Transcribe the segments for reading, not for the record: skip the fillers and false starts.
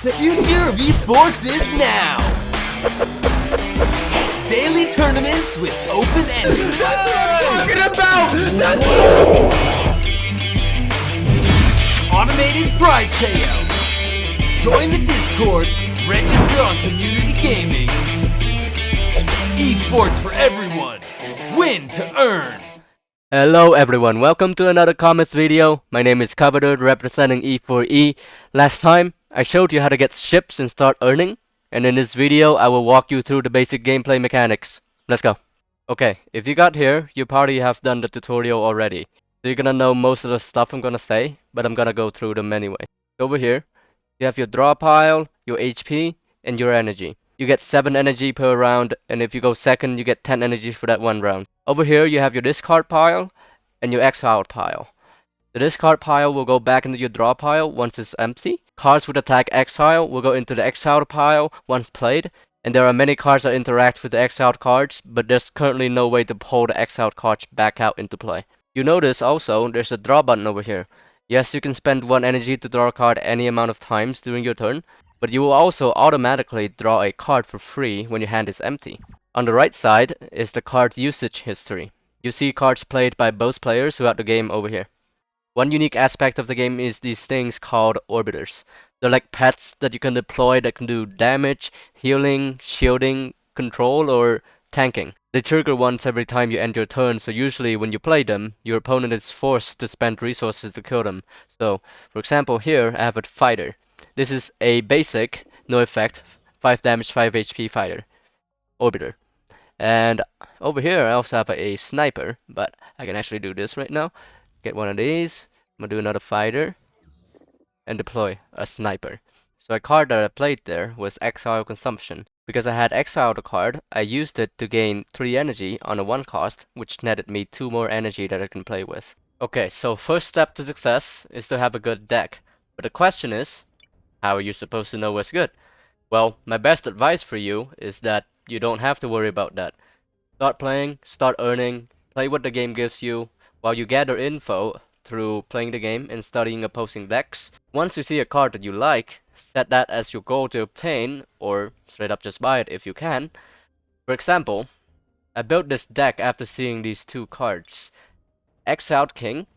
The future of esports is now! Daily tournaments with open entry. That's what I'm talking about! Automated prize payouts. Join the Discord, register on Community Gaming. Esports for everyone. Win to earn. Hello everyone, welcome to another Cometh video. My name is Cometh representing E4E. Last time, I showed you how to get ships and start earning. And in this video, I will walk you through the basic gameplay mechanics. Let's go. Okay, if you got here, you probably have done the tutorial already. So you're gonna know most of the stuff I'm gonna say, but I'm gonna go through them anyway. Over here, you have your draw pile, your HP, and your energy. You get 7 energy per round, and if you go second, you get 10 energy for that one round. Over here, you have your discard pile and your exile pile. The discard pile will go back into your draw pile once it's empty. Cards with attack exile will go into the exiled pile once played, and there are many cards that interact with the exiled cards, but there's currently no way to pull the exiled cards back out into play. You notice also there's a draw button over here. Yes, you can spend 1 energy to draw a card any amount of times during your turn, but you will also automatically draw a card for free when your hand is empty. On the right side is the card usage history. You see cards played by both players throughout the game over here. One unique aspect of the game is these things called orbiters. They're like pets that you can deploy that can do damage, healing, shielding, control, or tanking. They trigger once every time you end your turn, so usually when you play them, your opponent is forced to spend resources to kill them. So, for example here, I have a fighter. This is a basic, no effect, 5 damage, 5 HP fighter. Orbiter. And over here I also have a sniper, but I can actually do this right now. Get one of these, I'm gonna do another fighter, and deploy a sniper. So a card that I played there was Exile Consumption. Because I had exiled a card, I used it to gain 3 energy on a 1 cost, which netted me 2 more energy that I can play with. Okay, so first step to success is to have a good deck. But the question is, how are you supposed to know what's good? Well, my best advice for you is that you don't have to worry about that. Start playing, start earning, play what the game gives you, while you gather info through playing the game and studying opposing decks. Once you see a card that you like, set that as your goal to obtain, or straight up just buy it if you can. For example, I built this deck after seeing these 2 cards, Exiled King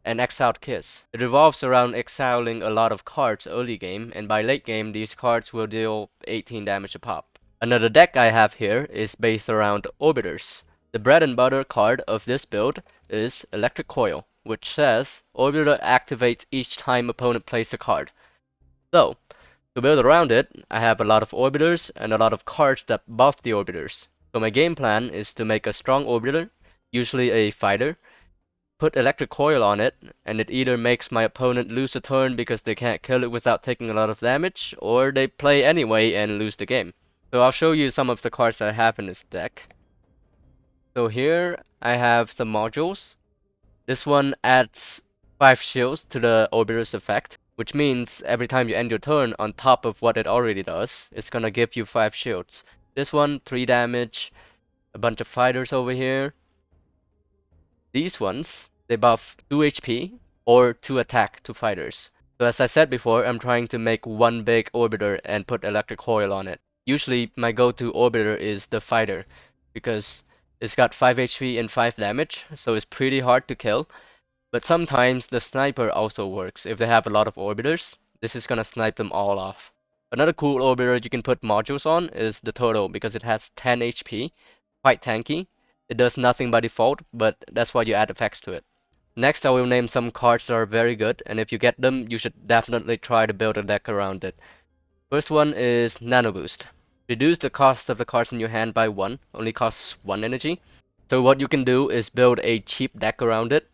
and Exiled Kiss. It revolves around exiling a lot of cards early game, and by late game these cards will deal 18 damage a pop. Another deck I have here is based around orbiters. The bread and butter card of this build is Electric Coil, which says Orbiter activates each time opponent plays a card. So, to build around it, I have a lot of orbiters and a lot of cards that buff the orbiters. So my game plan is to make a strong orbiter, usually a fighter, put Electric Coil on it, and it either makes my opponent lose a turn because they can't kill it without taking a lot of damage, or they play anyway and lose the game. So I'll show you some of the cards that I have in this deck. So here I have some modules. This one adds 5 shields to the orbiter's effect, which means every time you end your turn on top of what it already does, it's gonna give you 5 shields. This one, 3 damage, a bunch of fighters over here. These ones, they buff 2 HP or 2 attack to fighters. So as I said before, I'm trying to make one big orbiter and put Electric Coil on it. Usually my go-to orbiter is the fighter, because it's got 5 HP and 5 damage, so it's pretty hard to kill. But sometimes the sniper also works. If they have a lot of orbiters, this is gonna snipe them all off. Another cool orbiter you can put modules on is the turtle, because it has 10 HP, quite tanky. It does nothing by default, but that's why you add effects to it. Next I will name some cards that are very good, and if you get them, you should definitely try to build a deck around it. First one is Nano Boost. Reduce the cost of the cards in your hand by 1, only costs 1 energy. So what you can do is build a cheap deck around it,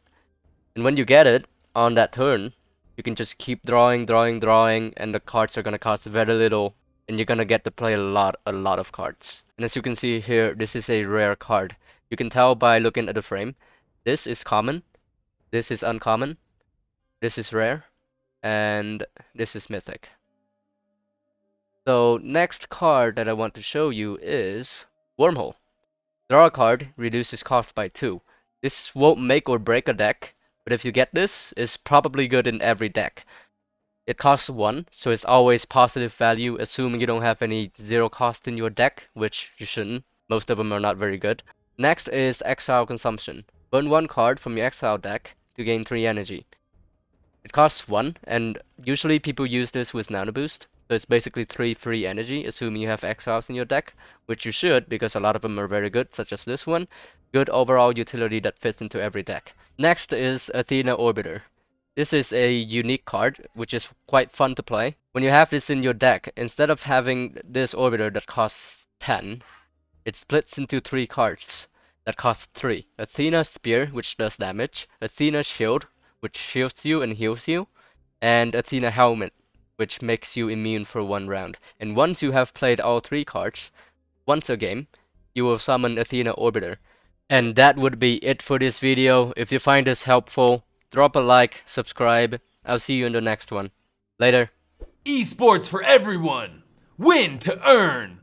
and when you get it, on that turn, you can just keep drawing, and the cards are gonna cost very little, and you're gonna get to play a lot of cards. And as you can see here, this is a rare card. You can tell by looking at the frame. This is common, this is uncommon, this is rare, and this is mythic. So next card that I want to show you is Wormhole. Draw a card, reduces cost by 2. This won't make or break a deck, but if you get this, it's probably good in every deck. It costs 1, so it's always positive value, assuming you don't have any 0 cost in your deck, which you shouldn't. Most of them are not very good. Next is exile consumption. Burn 1 card from your exile deck to gain 3 energy. It costs 1, and usually people use this with Nano Boost, so it's basically 3 free energy, assuming you have exiles in your deck, which you should, because a lot of them are very good, such as this one. Good overall utility that fits into every deck. Next is Athena Orbiter. This is a unique card, which is quite fun to play. When you have this in your deck, instead of having this Orbiter that costs 10, it splits into 3 cards that cost 3. Athena Spear, which does damage, Athena Shield, which shields you and heals you, and Athena Helmet, which makes you immune for 1 round. And once you have played all 3 cards, once a game, you will summon Athena Orbiter. And that would be it for this video. If you find this helpful, drop a like, subscribe. I'll see you in the next one. Later. Esports for everyone. Win to earn.